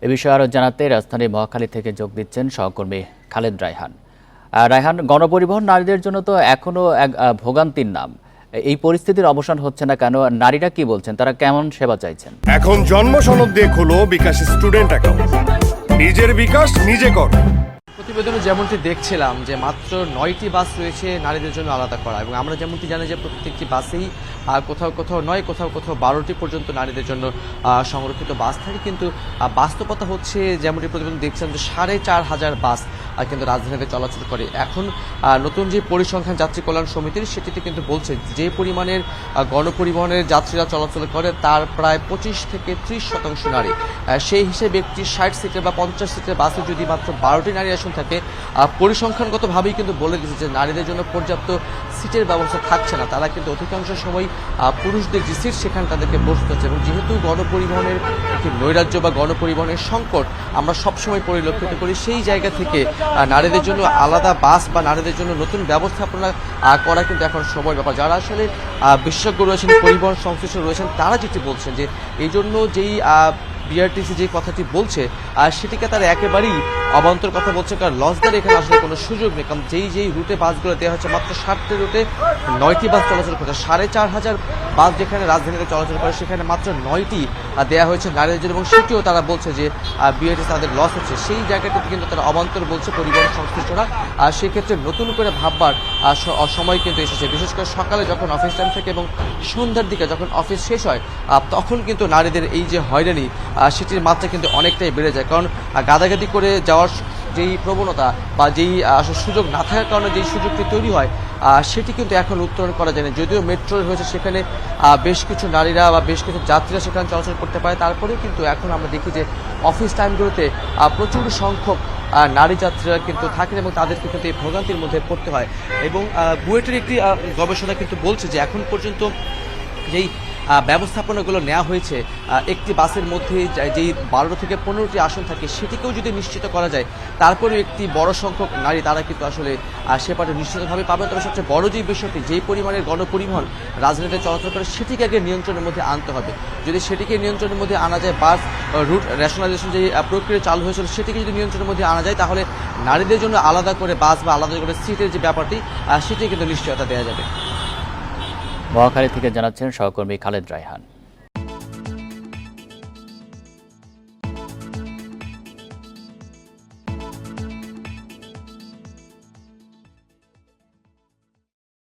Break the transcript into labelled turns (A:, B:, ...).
A: এ বিষয়ে আরও জানাতে রাজধানীর মহাখালী থেকে যোগ দিচ্ছেন সহকর্মী খালেদ রায়হান। রায়হান, গণপরিবহন নারীদের জন্য তো এখনো এক ভোগান্তির নাম। এই পরিস্থিতির অবসান হচ্ছে না কেন? নারীরা কি বলছেন? তারা কেমন সেবা চাইছেন?
B: এখন জন্ম সনদ দিয়ে খোলো বিকাশ স্টুডেন্ট অ্যাকাউন্ট। নিজের বিকাশ নিজে কর।
C: প্রতিবেদনে যেমনটি দেখছিলাম যে মাত্র 9টি বাস রয়েছে নারীদের জন্য আলাদা করা, এবং আমরা যেমনটি জানি যে প্রত্যেকটি বাসেই কোথাও কোথাও 9, কোথাও কোথাও 12টি পর্যন্ত নারীদের জন্য সংরক্ষিত বাস থাকে। কিন্তু বাস্তবতা হচ্ছে যেমনটি প্রতিবেদন দেখছিলাম যে 4,500 বাস কিন্তু রাজধানীতে চলাচল করে। এখন নতুন যে পরিসংখ্যান যাত্রী কল্যাণ সমিতির সেটিতে কিন্তু বলছে যে পরিমাণের গণপরিবহনের যাত্রীরা চলাচল করে তার প্রায় 25 থেকে 30% নারী। সেই হিসেবে একটি 60 সিটের বা 50 সিটের বাসে যদি মাত্র 12টি নারী আসন থাকে, পরিসংখ্যানগতভাবেই কিন্তু বলে দিচ্ছে যে নারীদের জন্য পর্যাপ্ত সিটের ব্যবস্থা থাকছে না। তারা কিন্তু অধিকাংশ সময় পুরুষদের যে সিট সেখানে তাদেরকে বসতে হচ্ছে, এবং যেহেতু গণপরিবহনের একটি নৈরাজ্য বা গণপরিবহনের সংকট আমরা সবসময় পরিলক্ষিত করি, সেই জায়গা থেকে নারীদের জন্য আলাদা বাস বা নারীদের জন্য নতুন ব্যবস্থাপনা করা কিন্তু এখন সময়ের ব্যাপার। যারা আসলে বিশেষজ্ঞ রয়েছেন, পরিবহন সংশ্লিষ্ট রয়েছেন, তারা যেটি বলছেন যে এই জন্য যেই বিআরটিসি যে কথাটি বলছে সেটিকে তারা একেবারেই অবান্তর কথা বলছে, কারণ লসদার এখানে আসলে কোনো সুযোগ নেই। কারণ যেই রুটে বাসগুলো দেওয়া হচ্ছে, মাত্র 7টি রুটে 9টি বাস চলাচল করছে। 4,500 বাস যেখানে রাজধানীতে চলাচল করে সেখানে মাত্র 9টি দেওয়া হয়েছে নারীদের জন্য, এবং সেটিও তারা বলছে যে বিআরটিসি তাদের লস হচ্ছে। সেই জায়গাটিতে কিন্তু তারা অবান্তর বলছে পরিবহন সংশ্লিষ্টরা। সেক্ষেত্রে নতুন করে ভাববার সময় কিন্তু এসেছে, বিশেষ করে সকালে যখন অফিস টাইম থেকে এবং সন্ধ্যার দিকে যখন অফিস শেষ হয়, তখন কিন্তু নারীদের এই যে হয়রানি সেটির মাত্রা কিন্তু অনেকটাই বেড়ে যায়। কারণ গাদাগাদি করে যাওয়ার যেই প্রবণতা বা যেই সুযোগ না থাকার কারণে যেই সুযোগটি তৈরি হয় সেটি কিন্তু এখন উত্তরণ করা যায় না। যদিও মেট্রো হয়েছে, সেখানে বেশ কিছু নারীরা বা বেশ কিছু যাত্রীরা সেখানে চলাচল করতে পারে, তারপরেও কিন্তু এখন আমরা দেখি যে অফিস টাইমগুলোতে প্রচুর সংখ্যক নারী যাত্রীরা কিন্তু থাকেন, এবং তাদেরকে কিন্তু এই ভোগান্তির মধ্যে পড়তে হয়। এবং বুয়েটের একটি গবেষণা কিন্তু বলছে যে এখন পর্যন্ত যেই ব্যবস্থাপনাগুলো নেওয়া হয়েছে, একটি বাসের মধ্যে যেই 12 থেকে 15টি আসন থাকে সেটিকেও যদি নিশ্চিত করা যায়, তারপরেও একটি বড় সংখ্যক নারী তারা কিন্তু আসলে সেপাটা নিশ্চিতভাবে পাবে। তবে সবচেয়ে বড় যে বিষয়টি, যেই পরিমাণের গণপরিবহন রাজনীতিতে চলাচল করে সেটিকে আগে নিয়ন্ত্রণের মধ্যে আনতে হবে। যদি সেটিকে নিয়ন্ত্রণের মধ্যে আনা যায়, বাস রুট রেশনালাইজেশন যে প্রক্রিয়া চালু হয়েছিল সেটিকে যদি নিয়ন্ত্রণের মধ্যে আনা যায়, তাহলে নারীদের জন্য আলাদা করে বাস বা আলাদা করে সিটের যে ব্যাপারটি সেটি কিন্তু নিশ্চয়তা দেওয়া যাবে।
A: মহাখালী থেকে জানাচ্ছেন সহকর্মী খালেদ রায়হান।